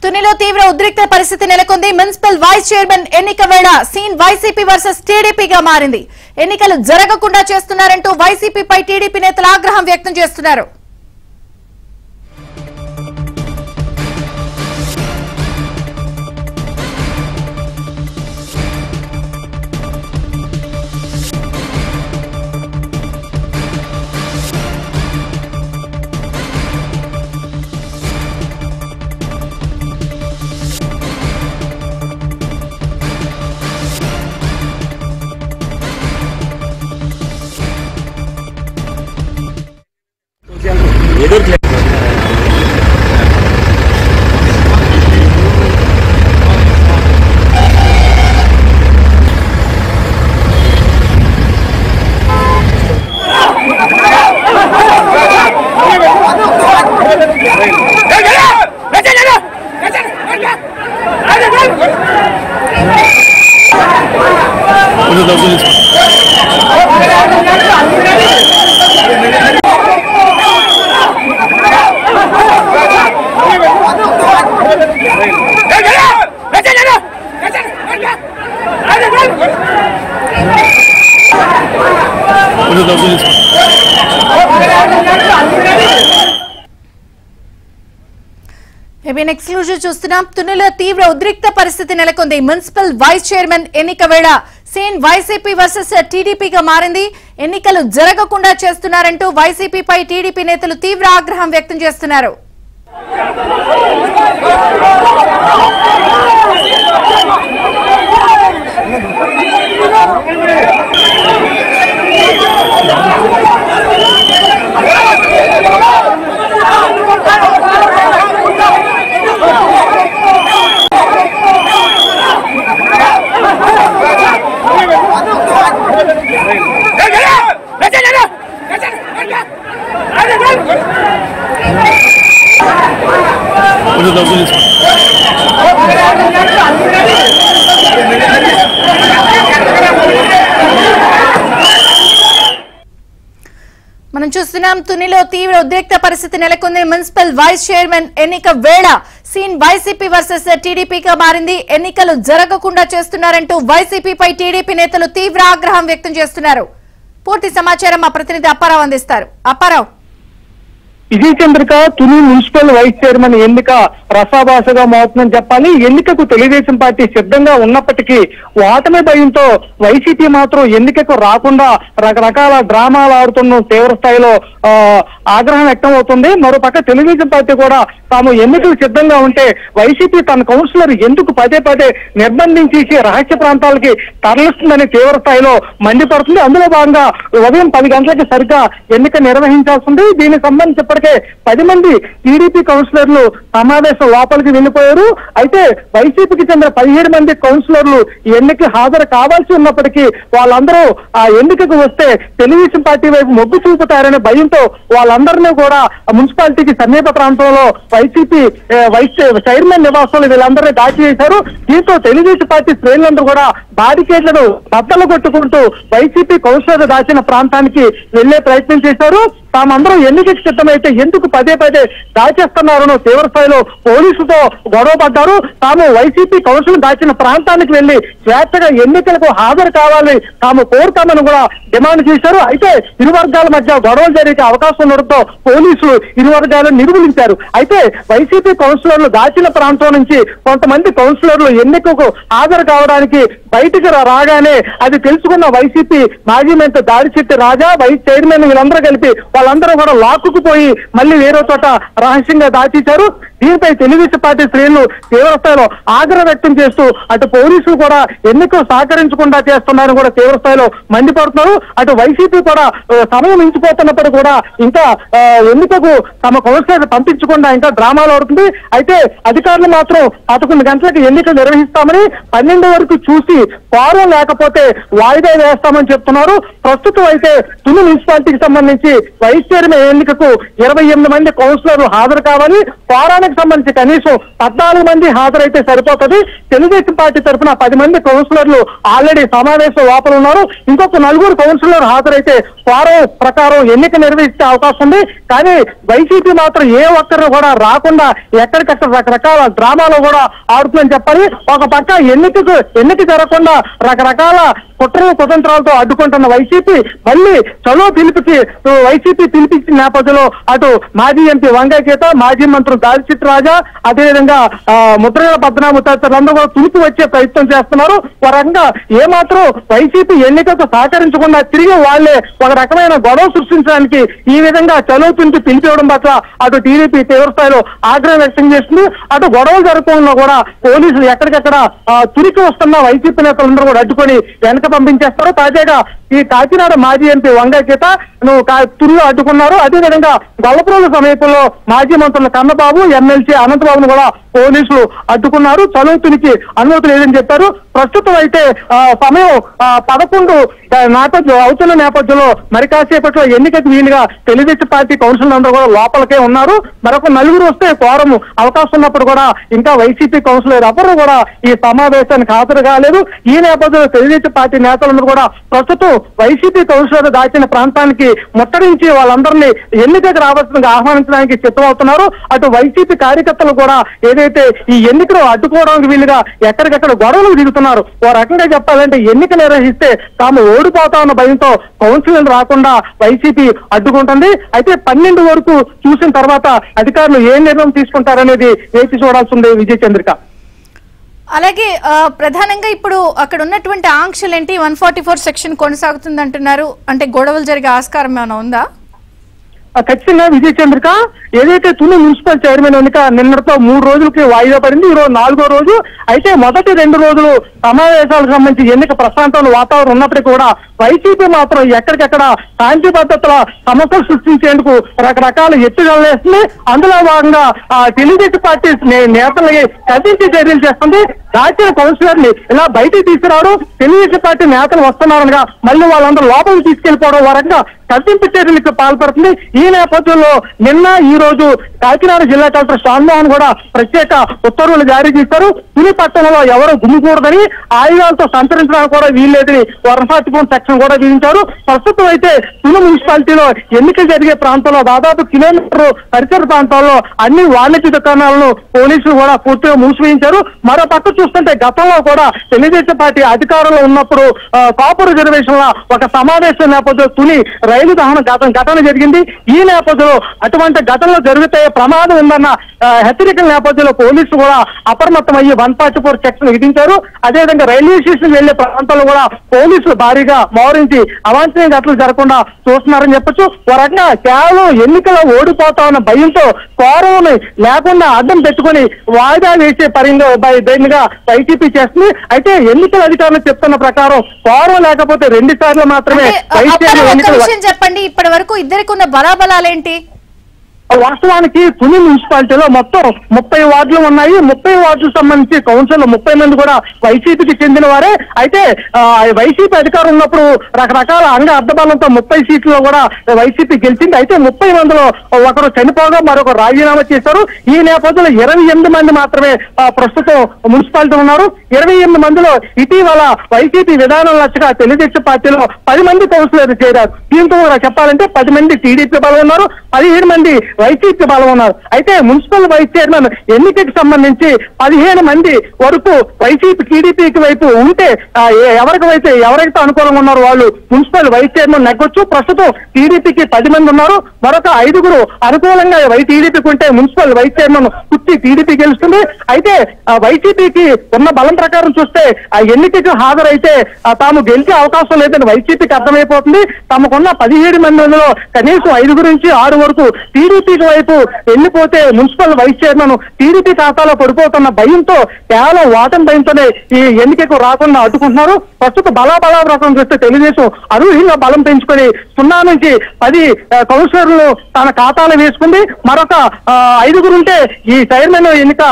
తునిలో తీవ్ర ఉద్రిక్త పరిస్థితి నెలకొంది. మున్సిపల్ వైస్ చైర్మన్ ఎన్నిక వేళ సీన్ వైసీపీ వర్సెస్ టీడీపీగా మారింది. ఎన్నికలు జరగకుండా చేస్తున్నారంటూ వైసీపీపై టీడీపీ నేతలు ఆగ్రహం వ్యక్తం చేస్తున్నారు. చూస్తున్నాం. తునిలో తీవ్ర ఉద్రిక్త పరిస్థితి నెలకొంది. మున్సిపల్ వైస్ చైర్మన్ ఎన్నిక వేళ సీన్ వైసీపీ వర్సెస్ టీడీపీగా మారింది. ఎన్నికలు జరగకుండా చేస్తున్నారంటూ వైసీపీపై టీడీపీ నేతలు తీవ్ర ఆగ్రహం వ్యక్తం చేస్తున్నారు. మనం చూస్తున్నాం. తునిలో తీవ్ర ఉద్రిక్త పరిస్థితి నెలకొంది. మున్సిపల్ వైస్ చైర్మన్ ఎన్నిక వేళ సీన్ వైసీపీ వర్సెస్ టీడీపీగా మారింది. ఎన్నికలు జరగకుండా చేస్తున్నారంటూ వైసీపీపై టీడీపీ నేతలు తీవ్ర ఆగ్రహం వ్యక్తం చేస్తున్నారు. పూర్తి సమాచారం మా ప్రతినిధి అప్పారావు అందిస్తారు. Apparao, Vijaya Chandrika, Tuni municipal vice chairman ఎన్నిక రసాభాసగా మోతుందని చెప్పాలి. ఎన్నికకు తెలుగుదేశం పార్టీ సిద్ధంగా ఉన్నప్పటికీ ఓటమి భయంతో వైసీపీ మాత్రం ఎన్నికకు రాకుండా రకరకాల డ్రామాలు ఆడుతున్న తీవ్ర స్థాయిలో ఆగ్రహం వ్యక్తం అవుతుంది. మరోపక్క తెలుగుదేశం పార్టీ కూడా తాము ఎన్నికలు సిద్ధంగా ఉంటే వైసీపీ తన కౌన్సిలర్ ఎందుకు పదే పదే నిర్బంధించేసి రహస్య ప్రాంతాలకి తరలిస్తుందని తీవ్ర స్థాయిలో మండిపడుతుంది. అందులో భాగంగా ఉదయం 10 గంటలకి సరిగ్గా ఎన్నిక నిర్వహించాల్సింది. దీనికి సంబంధించి ఇప్పటికే 10 మంది టీడీపీ కౌన్సిలర్లు సమావేశం లోపలికి వెళ్లిపోయారు. అయితే వైసీపీకి చెందిన 17 మంది కౌన్సిలర్లు ఎన్నికలు హాజరు కావాల్సి ఉన్నప్పటికీ వాళ్ళందరూ ఆ ఎన్నికకు వస్తే తెలుగుదేశం పార్టీ వైపు మొగ్గు చూపుతారనే భయంతో వాళ్ళందరినీ కూడా మున్సిపాలిటీకి సమీప ప్రాంతంలో వైసీపీ వైస్ చైర్మన్ నివాసంలో వీళ్ళందరినీ దాచి చేశారు. దీంతో తెలుగుదేశం పార్టీ శ్రేణులందరూ కూడా బారికేడ్లను బద్దలు కొట్టుకుంటూ వైసీపీ కౌన్సిలర్ దాచిన ప్రాంతానికి వెళ్లే ప్రయత్నం చేశారు. తామందరూ ఎన్నికకి సిద్ధమైతే ఎందుకు పదే పదే దాచేస్తున్నారనో తీవ్ర స్థాయిలో పోలీసులతో గొడవ పడ్డారు. తాము వైసీపీ కౌన్సిల్ దాచిన ప్రాంతానికి వెళ్లి స్వేచ్ఛగా ఎన్నికలకు హాజరు కావాలని తాము కోరుతామని కూడా డిమాండ్ చేశారు. అయితే ఇరు వర్గాల మధ్య గొడవలు జరిగే అవకాశం ఉండడంతో పోలీసులు ఇరు వర్గాలను నిర్మూలించారు. అయితే వైసీపీ కౌన్సిలర్లు దాచిన ప్రాంతం నుంచి కొంతమంది కౌన్సిలర్లు ఎన్నికకు హాజరు కావడానికి బయటికి రాగానే అది తెలుసుకున్న వైసీపీ మాజీ మంత్రి దాడిశెట్టి రాజా, వైస్ చైర్మన్ వీళ్ళందరూ కలిపి వాళ్ళందరూ కూడా లాక్కుకు పోయి మళ్ళీ వేరే చోట రహస్యంగా దాచేశారు. దీనిపై తెలుగుదేశం పార్టీ శ్రేణులు తీవ్ర స్థాయిలో ఆగ్రహం వ్యక్తం చేస్తూ అటు పోలీసులు కూడా ఎన్నికలు సహకరించకుండా చేస్తున్నారని కూడా తీవ్ర స్థాయిలో మండిపడుతున్నారు. అటు వైసీపీ కూడా సమయం మించిపోతున్నప్పుడు కూడా ఇంకా ఎన్నికకు తమ కౌన్సిలర్ పంపించకుండా ఇంకా డ్రామాలు ఆడుతుంది. అయితే అధికారులు మాత్రం 11 గంటలకు ఎన్నికలు నిర్వహిస్తామని 12 వరకు చూసి ఫారం లేకపోతే వాయిదా వేస్తామని చెప్తున్నారు. ప్రస్తుతం అయితే తుని మున్సిపాలిటీకి సంబంధించి వైస్ చైర్మన్ ఎన్నికకు 28 మంది కౌన్సిలర్లు హాజరు కావాలి. ఫారానికి ఎన్నికకు సంబంధించి కనీసం 14 మంది హాజరైతే సరిపోతుంది. తెలుగుదేశం పార్టీ తరఫున 10 మంది కౌన్సిలర్లు ఆల్రెడీ సమావేశం లోపల ఉన్నారు. ఇంకొక 4 కౌన్సిలర్ హాజరైతే ఫారం ప్రకారం ఎన్నిక నిర్వహించే అవకాశం ఉంది. కానీ వైసీపీ మాత్రం ఏ ఒక్కరు కూడా రాకుండా ఎక్కడికక్కడ రకరకాల డ్రామాలు కూడా ఆడుతుందని చెప్పాలి. ఒక పక్క ఎన్నిక జరగకుండా రకరకాల కుట్రలు కుతంత్రాలతో అడ్డుకుంటున్న వైసీపీ మళ్ళీ చలో వైసీపీ పిలిపించిన నేపథ్యంలో అటు మాజీ ఎంపీ వంగయ్య గీత, మాజీ మంత్రి దాల్చిత్ రాజా, అదేవిధంగా ముద్రగడ పద్మనాభ తదితరులందరూ కూడా పిలిపి వచ్చే ప్రయత్నం చేస్తున్నారు. ఒక రకంగా ఏమాత్రం వైసీపీ ఎన్నికలకు సహకరించకుండా తిరిగి వాళ్లే ఒక రకమైన గొడవ సృష్టించడానికి ఈ విధంగా చలో పిలిపివ్వడం పట్ల అటు టీడీపీ తీవ్రస్థాయిలో ఆగ్రహం వ్యక్తం చేస్తుంది. అటు గొడవలు జరగకుండా కూడా పోలీసులు ఎక్కడికెక్కడ తురికి వస్తున్న వైసీపీ నేతలందరూ కూడా అడ్డుకొని వెనక పంపించేస్తారు. తాజాగా ఈ కాకినాడ మాజీ ఎంపీ వంగయ్య గీత తురిలో అడ్డుకున్నారు. అదేవిధంగా గొల్లపురం సమీపంలో మాజీ మంత్రులు కన్నబాబు, ఎమ్మెల్సీ అనంతబాబును కూడా పోలీసులు అడ్డుకున్నారు. చదువుతునికి అనుమతి లేదని చెప్పారు. ప్రస్తుతం అయితే సమయం 11 అవుతున్న నేపథ్యంలో మరి కాసేపట్లో ఎన్నికకు వీలుగా తెలుగుదేశం పార్టీ కౌన్సిలర్ అందరూ కూడా లోపలికే ఉన్నారు. మరొక 4 వస్తే కోరం అవకాశం ఉన్నప్పుడు కూడా ఇంకా వైసీపీ కౌన్సిలర్ ఎవరు కూడా ఈ సమావేశానికి హాజరు కాలేదు. ఈ నేపథ్యంలో తెలుగుదేశం పార్టీ నేతలందరూ కూడా ప్రస్తుతం వైసీపీ కౌన్సిలర్ దాచిన ప్రాంతానికి ముట్టడించి వాళ్ళందరినీ ఎన్నికకు రావాల్సిందిగా ఆహ్వానించడానికి సిద్ధమవుతున్నారు. అటు వైసీపీ కార్యకర్తలు కూడా ఏదైతే ఈ ఎన్నికలు అడ్డుకోవడానికి వీలుగా ఎక్కడికెక్కడ గొడవలు దిగుతున్నారు. ఓ రకంగా చెప్పాలంటే ఎన్నిక నిర్వహిస్తే తాము ఓడిపోతామన్న భయంతో కౌన్సిలర్ రాకుండా వైసీపీ అడ్డుకుంటుంది. అయితే 12 వరకు చూసిన తర్వాత అధికారులు ఏ నిర్ణయం తీసుకుంటారనేది వేచి చూడాల్సి ఉంది. విజయ చంద్రిక. అలాగే ప్రధానంగా ఇప్పుడు అక్కడ ఉన్నటువంటి ఆంక్షలు ఏంటి? 144 సెక్షన్ కొనసాగుతుంది అంటున్నారు. అంటే గొడవలు జరిగే ఆస్కారం ఏమైనా ఉందా? ఖచ్చితంగా విజయ చంద్రిక, ఏదైతే తుని మున్సిపల్ చైర్మన్ ఎన్నిక నిన్నటితో 3 రోజులకి వాయిదా పడింది. ఈరోజు 4వ రోజు. అయితే మొదటి 2 రోజులు సమావేశాలకు సంబంధించి ఎన్నిక ప్రశాంతమైన వాతావరణం ఉన్నప్పటికీ కూడా వైసీపీ మాత్రం ఎక్కడికెక్కడ శాంతి భద్రతల సమస్యలు సృష్టించేందుకు రకరకాల ఎత్తుగడలు వేస్తుంది. అందులో భాగంగా తెలుగుదేశం పార్టీ నేతలకి కదించి చర్యలు చేస్తుంది. దాచిన కౌన్సిలర్ ని ఇలా బయటికి తీసుకురావడం, తెలుగుదేశం పార్టీ నేతలు వస్తున్నారనగా మళ్ళీ వాళ్ళందరూ లోపలికి తీసుకెళ్లిపోవడం వరంగా కదింపు చర్యలకు పాల్పడుతుంది. ఈ నేపథ్యంలో నిన్న ఈ రోజు కాకినాడ జిల్లా కలెక్టర్ శ్యామోహన్ కూడా ప్రత్యేక ఉత్తర్వులు జారీ చేశారు. తుని పట్టణంలో ఎవరు గుమ్మికూడదని, ఆయుధాలతో సంచరించడానికి కూడా వీల్లేదని 144 సెక్షన్ కూడా విధించారు. ప్రస్తుతం అయితే తుని మున్సిపాలిటీలో ఎన్నికలు జరిగే ప్రాంతంలో దాదాపు కిలోమీటర్ పరిసర ప్రాంతాల్లో అన్ని వాణిజ్య దుకాణాలను పోలీసులు కూడా పూర్తిగా మూసివేయించారు. మరో పక్క చూస్తుంటే గతంలో కూడా తెలుగుదేశం పార్టీ అధికారంలో ఉన్నప్పుడు కాపు రిజర్వేషన్ల ఒక సమావేశం నేపథ్యంలో తుని రైలు దహన ఘటన జరిగింది. ఈ నేపథ్యంలో అటువంటి ఘటనలు జరిగితే ప్రమాదం ఉందన్న హెచ్చరికల నేపథ్యంలో పోలీసులు కూడా అప్రమత్తమయ్యి 144 సెక్షన్ విధించారు. అదేవిధంగా రైల్వే స్టేషన్ వెళ్లే ప్రాంతాల్లో కూడా పోలీసులు భారీగా మోహరించి అవాంఛనీయ ఘటనలు జరగకుండా చూస్తున్నారని చెప్పొచ్చు. ఒక రకంగా కేవలం ఎన్నికల్లో ఓడిపోతామన్న భయంతో కోరం లేకుండా అడ్డం పెట్టుకుని వాయిదా వేసే పైగా వైసీపీ చేస్తుంది. అయితే ఎన్నికల అధికారులు చెప్తున్న ప్రకారం కోరం లేకపోతే 2 సార్లు మాత్రమే చెప్పండి. ఇప్పటి వరకు ఇద్దరికి ఉన్న బలాబలాలేంటి? వాస్తవానికి తుని మున్సిపాలిటీలో మొత్తం 30 వార్డులు ఉన్నాయి. 30 వార్డులకు సంబంధించి కౌన్సిల్ 30 మంది కూడా వైసీపీకి చెందిన వారే. అయితే వైసీపీ అధికారం ఉన్నప్పుడు రకరకాల అర్ధబలంతో 30 సీట్లలో కూడా వైసీపీ గెలిచింది. అయితే 30 మందిలో ఒకరు చనిపోగా మరొకరు రాజీనామా చేశారు. ఈ నేపథ్యంలో 28 మంది మాత్రమే ప్రస్తుతం మున్సిపాలిటీ ఉన్నారు. 28 మందిలో ఇటీవల వైసీపీ విధానం నచ్చగా తెలుగుదేశం పార్టీలో 10 మంది కౌన్సిలర్లు చేరారు. దీంతో కూడా చెప్పాలంటే 10 మంది టీడీపీ బలం ఉన్నారు, 15 మంది వైసీపీ బలం ఉన్నారు. అయితే మున్సిపల్ వైస్ చైర్మన్ ఎన్నికకి సంబంధించి 15 మంది వరకు వైసీపీ టీడీపీకి వైపు ఉంటే ఎవరైతే అనుకూలంగా ఉన్నారో వాళ్ళు మున్సిపల్ వైస్ చైర్మన్ నెగ్గొచ్చు. ప్రస్తుతం టీడీపీకి 10 మంది ఉన్నారు. మరొక 5 అనుకూలంగా టీడీపీకి ఉంటే మున్సిపల్ వైస్ చైర్మన్ కుర్చీ టీడీపీ గెలుస్తుంది. అయితే వైసీపీకి ఉన్న బలం ప్రకారం చూస్తే ఆ ఎన్నికకు హాజరైతే తాము గెలిచే అవకాశం లేదని వైసీపీకి అర్థమైపోతుంది. తమకున్న 17 మందిలో కనీసం 5 నుంచి 6 వరకు టీడీపీ వైపు వెళ్ళిపోతే మున్సిపల్ వైస్ చైర్మన్ టీడీపీ ఖాతాలో పడిపోతున్న భయంతో కేవలం ఓటమి భయంతోనే ఈ ఎన్నికకు రాకుండా అడ్డుకుంటున్నారు. ప్రస్తుత బలాబలం చూస్తే తెలుగుదేశం అనూహ్యంగా బలం పెంచుకొని 0 నుంచి 10 కౌన్సిలర్లు తన ఖాతాలో వేసుకుంది. మరొక 5 ఉంటే ఈ చైర్మన్ ఎన్నిక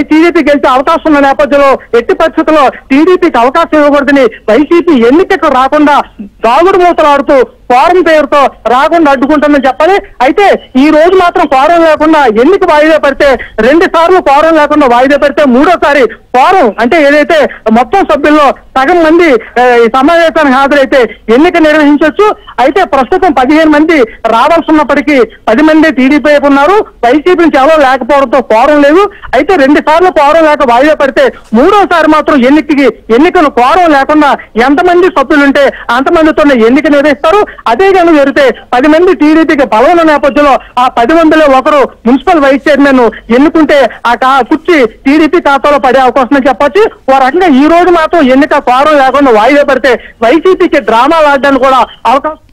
టీడీపీ గెలిచే అవకాశం ఉన్న నేపథ్యంలో ఎట్టి పరిస్థితుల్లో టీడీపీకి అవకాశం ఇవ్వకూడదని వైసీపీ ఎన్నికకు రాకుండా దాగుడు మూతలాడుతూ క్వారం పేరుతో రాకుండా అడ్డుకుంటుందని చెప్పాలి. అయితే ఈ రోజు మాత్రం క్వారం లేకుండా ఎన్నిక వాయిదా పడితే 2 సార్లు క్వారం లేకుండా వాయిదా పడితే 3వసారి క్వారం అంటే ఏదైతే మొత్తం సభ్యుల్లో సగం మంది ఈ సమావేశానికి హాజరైతే ఎన్నిక నిర్వహించవచ్చు. అయితే ప్రస్తుతం 15 మంది రావాల్సి ఉన్నప్పటికీ 10 మంది టీడీపీ వైపు ఉన్నారు. వైసీపీ నుంచి ఎవరో లేకపోవడంతో క్వారం లేదు. అయితే 2 సార్లు క్వారం లేక వాయిదా పడితే 3వసారి మాత్రం ఎన్నికలు క్వారం లేకుండా ఎంతమంది సభ్యులుంటే అంతమందితో ఎన్నిక నిర్వహిస్తారు. అదే కనుక జరిగితే 10 మంది టీడీపీకి బలం ఉన్న నేపథ్యంలో ఆ 10 మందిలో ఒకరు మున్సిపల్ వైస్ చైర్మన్ ఎన్నుకుంటే ఆ కుర్చీ టీడీపీ ఖాతాలో పడే అవకాశం చెప్పొచ్చు. ఓ రకంగా ఈ రోజు మాత్రం ఎన్నిక క్వారం లేకుండా వాయిదా పడితే వైసీపీకి డ్రామాలు ఆడడానికి కూడా అవకాశం